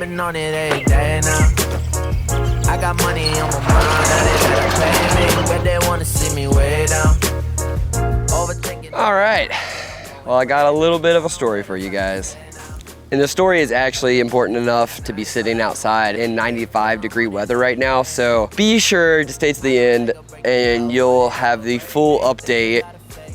been on it every day now. I got money on my mind, that they pay me, but they wanna see me way down. Overthinking. All right, well, I got a little bit of a story for you guys. And the story is actually important enough to be sitting outside in 95-degree weather right now. So be sure to stay to the end and you'll have the full update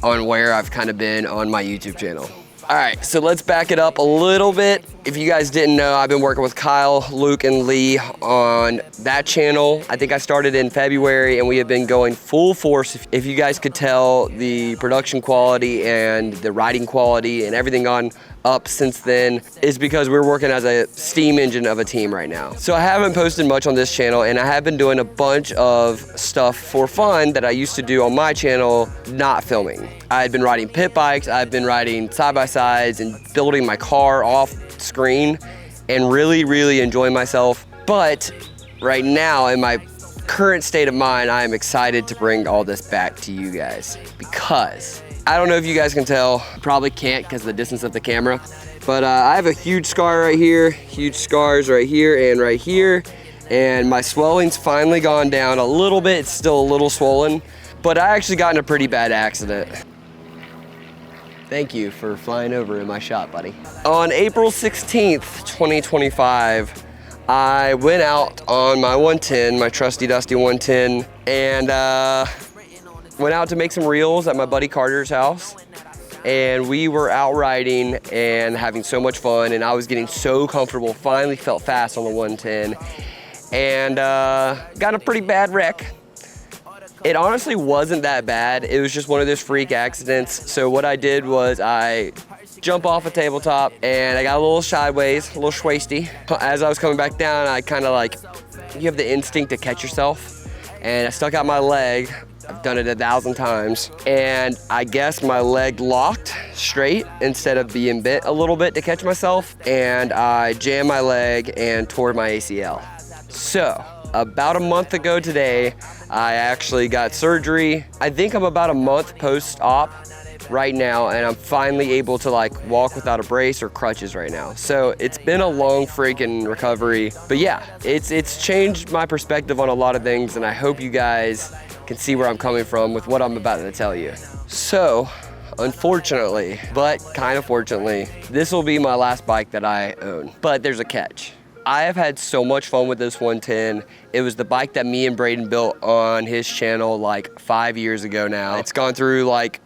on where I've kind of been on my YouTube channel. All right, so let's back it up a little bit. If you guys didn't know, I've been working with Kyle, Luke, and Lee on that channel. I think I started in February and we have been going full force. If you guys could tell, the production quality and the riding quality and everything on up since then is because we're working as a steam engine of a team right now. So I haven't posted much on this channel and I have been doing a bunch of stuff for fun that I used to do on my channel, not filming. I had been riding pit bikes, I've been riding side-by-sides and building my car off screen and really enjoying myself. But right now in my current state of mind, I am excited to bring all this back to you guys because I don't know if you guys can tell, probably can't because of the distance of the camera, but I have a huge scar right here, huge scars right here and right here, and my swelling's finally gone down a little bit. It's still a little swollen, but I actually got in a pretty bad accident. Thank you for flying over in my shot, buddy. On April 16th, 2025, I went out on my 110, my trusty dusty 110, and went out to make some reels at my buddy Carter's house, and we were out riding and having so much fun, and I was getting so comfortable, finally felt fast on the 110, and got a pretty bad wreck. It honestly wasn't that bad. It was just one of those freak accidents. So what I did was I jumped off a tabletop and I got a little sideways, a little schwasty. As I was coming back down, I kind of like, you have the instinct to catch yourself, and I stuck out my leg. I've done it 1,000 times, and I guess my leg locked straight instead of being bent a little bit to catch myself, and I jammed my leg and tore my ACL. So about a month ago today, I actually got surgery. I think I'm about a month post-op right now, and I'm finally able to like walk without a brace or crutches right now. So it's been a long freaking recovery, but yeah, it's changed my perspective on a lot of things, and I hope you guys can see where I'm coming from with what I'm about to tell you. So, unfortunately, but kind of fortunately, this will be my last bike that I own. But there's a catch. I have had so much fun with this 110. It was the bike that me and Braden built on his channel like 5 years ago now. It's gone through like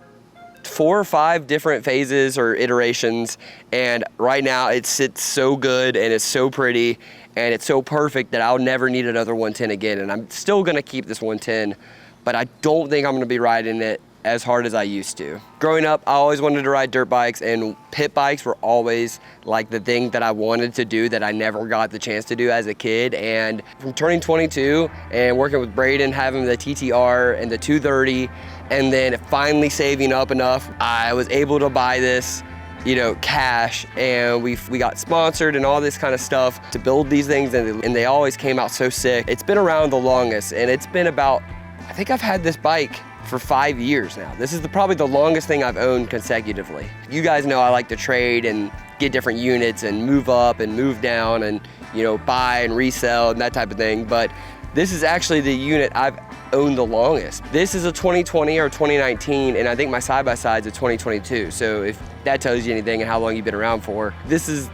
4 or 5 different phases or iterations, and right now it sits so good and it's so pretty and it's so perfect that I'll never need another 110 again. And I'm still gonna keep this 110, but I don't think I'm gonna be riding it as hard as I used to. Growing up, I always wanted to ride dirt bikes, and pit bikes were always like the thing that I wanted to do that I never got the chance to do as a kid. And from turning 22 and working with Braden, having the TTR and the 230, and then finally saving up enough, I was able to buy this, you know, cash, and we got sponsored and all this kind of stuff to build these things, and they always came out so sick. It's been around the longest, and it's been about, I think I've had this bike for 5 years now. This is probably the longest thing I've owned consecutively. You guys know I like to trade and get different units and move up and move down and, you know, buy and resell and that type of thing, but this is actually the unit I've owned the longest. This is a 2020 or 2019, and I think my side-by-side's a 2022, so if that tells you anything and how long you've been around for, this is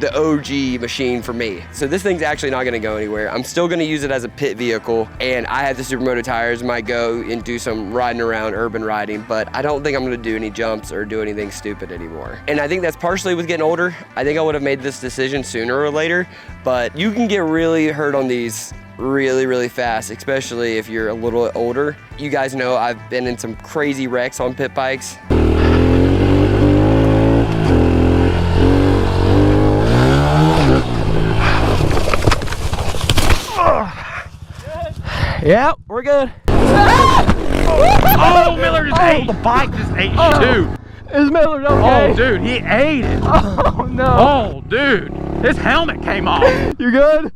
the OG machine for me. So this thing's actually not gonna go anywhere. I'm still gonna use it as a pit vehicle, and I have the Supermoto tires, might go and do some riding around, urban riding, but I don't think I'm gonna do any jumps or do anything stupid anymore. And I think that's partially with getting older. I think I would have made this decision sooner or later, but you can get really hurt on these really fast, especially if you're a little older. You guys know I've been in some crazy wrecks on pit bikes. Yep, we're good. Oh, Miller just ate. The bike just ate you too. Is Miller okay? Oh, dude, he ate it. Oh, no. Oh, dude, his helmet came off. You good?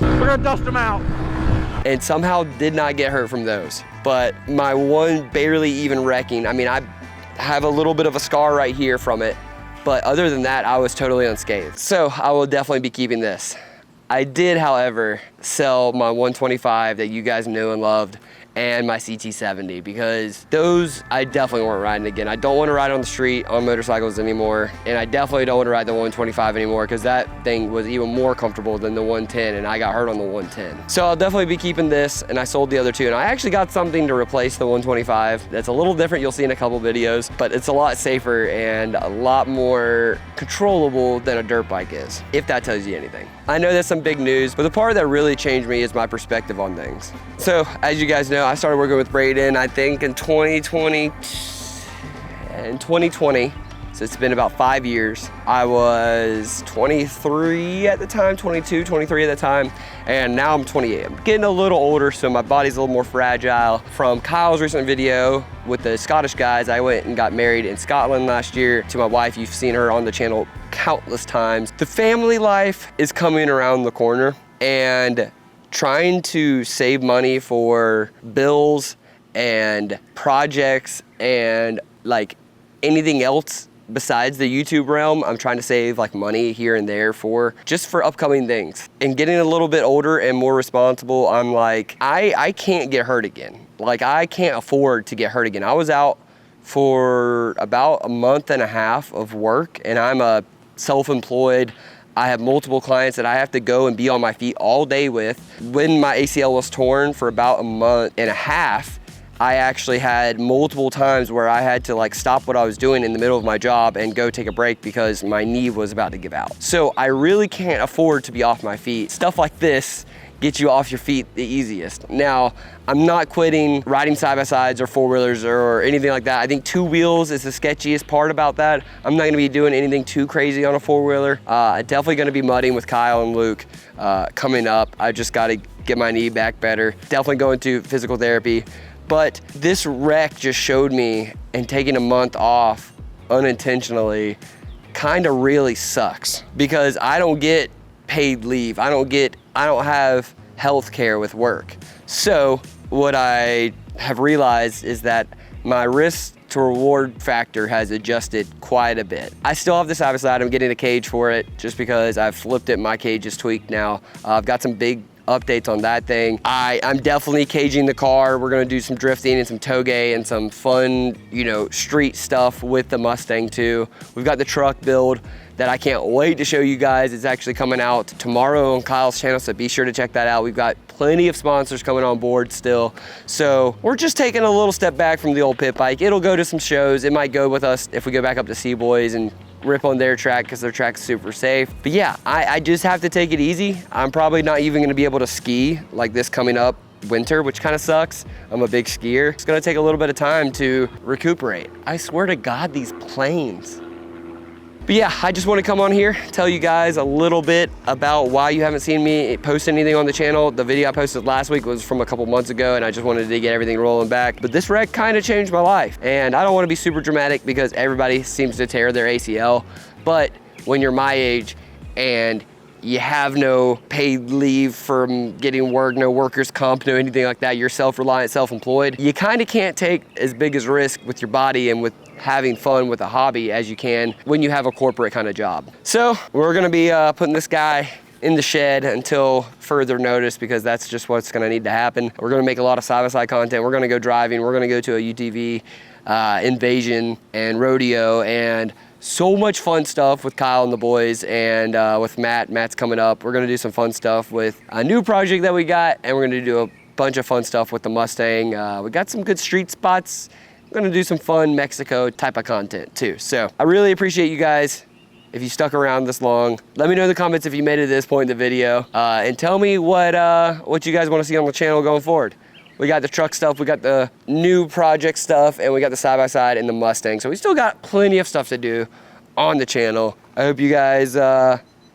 We're gonna dust him out. And somehow did not get hurt from those. But my one barely even wrecking, I mean, I have a little bit of a scar right here from it. But other than that, I was totally unscathed. So I will definitely be keeping this. I did, however, sell my 125 that you guys knew and loved and my CT70 because those I definitely weren't riding again. I don't want to ride on the street on motorcycles anymore, and I definitely don't want to ride the 125 anymore because that thing was even more comfortable than the 110, and I got hurt on the 110. So I'll definitely be keeping this, and I sold the other two, and I actually got something to replace the 125 that's a little different. You'll see in a couple videos, but it's a lot safer and a lot more controllable than a dirt bike is, if that tells you anything. I know that's some big news, but the part that really changed me is my perspective on things. So as you guys know, I started working with Braden, I think in 2020, so it's been about 5 years. I was 23 at the time, 22, 23 at the time, and now I'm 28. I'm getting a little older, so my body's a little more fragile. From Kyle's recent video with the Scottish guys, I went and got married in Scotland last year to my wife. You've seen her on the channel countless times. The family life is coming around the corner, and trying to save money for bills and projects and like anything else besides the YouTube realm, I'm trying to save like money here and there for just for upcoming things. And getting a little bit older and more responsible, I'm like, I can't get hurt again. Like I can't afford to get hurt again. I was out for about a month and a half of work, and I'm a self-employed. I have multiple clients that I have to go and be on my feet all day with. When my ACL was torn for about a month and a half, I actually had multiple times where I had to like stop what I was doing in the middle of my job and go take a break because my knee was about to give out. So I really can't afford to be off my feet. Stuff like this gets you off your feet the easiest. Now, I'm not quitting riding side-by-sides or four-wheelers or anything like that. I think two wheels is the sketchiest part about that. I'm not gonna be doing anything too crazy on a four-wheeler. Definitely gonna be mudding with Kyle and Luke coming up. I just gotta get my knee back better. Definitely going to physical therapy. But this wreck just showed me, and taking a month off unintentionally kind of really sucks because I don't get paid leave. I don't have health care with work. So what I have realized is that my risk to reward factor has adjusted quite a bit. I still have the side-by-side. I'm getting a cage for it just because I've flipped it. My cage is tweaked now. I've got some big updates on that thing. I'm definitely caging the car. We're gonna do some drifting and some toge and some fun, street stuff with the Mustang too. We've got the truck build that I can't wait to show you guys. It's actually coming out tomorrow on Kyle's channel, so be sure to check that out. We've got plenty of sponsors coming on board still. So we're just taking a little step back from the old pit bike. It'll go to some shows. It might go with us if we go back up to Seaboys and rip on their track because their track's super safe. But yeah, I just have to take it easy. I'm probably not even gonna be able to ski like this coming up winter, which kind of sucks. I'm a big skier. It's gonna take a little bit of time to recuperate. I swear to God, these planes. But yeah, I just want to come on here, tell you guys a little bit about why you haven't seen me post anything on the channel. The video I posted last week was from a couple months ago, and I just wanted to get everything rolling back. But this wreck kind of changed my life. And I don't want to be super dramatic because everybody seems to tear their ACL. But when you're my age and you have no paid leave from getting work, no workers' comp, no anything like that, you're self-reliant, self-employed, you kind of can't take as big as risk with your body and with having fun with a hobby as you can when you have a corporate kind of job. So we're gonna be putting this guy in the shed until further notice because that's just what's gonna need to happen. We're gonna make a lot of side-by-side content. We're gonna go driving. We're gonna go to a UTV, invasion and rodeo, and so much fun stuff with Kyle and the boys, and with Matt. Matt's coming up. We're gonna do some fun stuff with a new project that we got, and we're gonna do a bunch of fun stuff with the Mustang. We got some good street spots. We're gonna do some fun Mexico type of content too. So I really appreciate you guys if you stuck around this long. Let me know in the comments if you made it to this point in the video, and tell me what you guys wanna see on the channel going forward. We got the truck stuff, we got the new project stuff, and we got the side-by-side and the Mustang. So we still got plenty of stuff to do on the channel. I hope you guys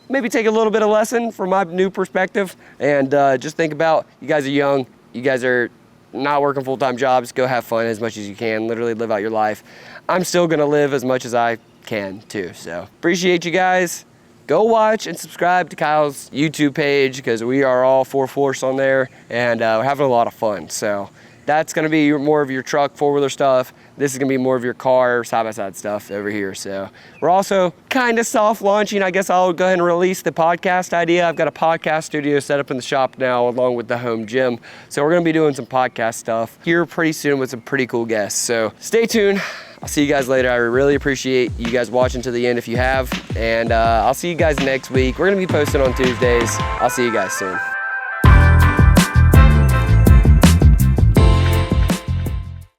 maybe take a little bit of lesson from my new perspective, and just think about, you guys are young, you guys are not working full-time jobs, go have fun as much as you can, literally live out your life. I'm still gonna live as much as I can too, so appreciate you guys. Go watch and subscribe to Kyle's YouTube page because we are all 4 Force on there, and we're having a lot of fun. So That's gonna be more of your truck, four-wheeler stuff. This is gonna be more of your car, side-by-side stuff over here. So we're also kind of soft launching. I guess I'll go ahead and release the podcast idea. I've got a podcast studio set up in the shop now along with the home gym. So we're gonna be doing some podcast stuff here pretty soon with some pretty cool guests. So stay tuned. I'll see you guys later. I really appreciate you guys watching to the end if you have. And I'll see you guys next week. We're gonna be posting on Tuesdays. I'll see you guys soon.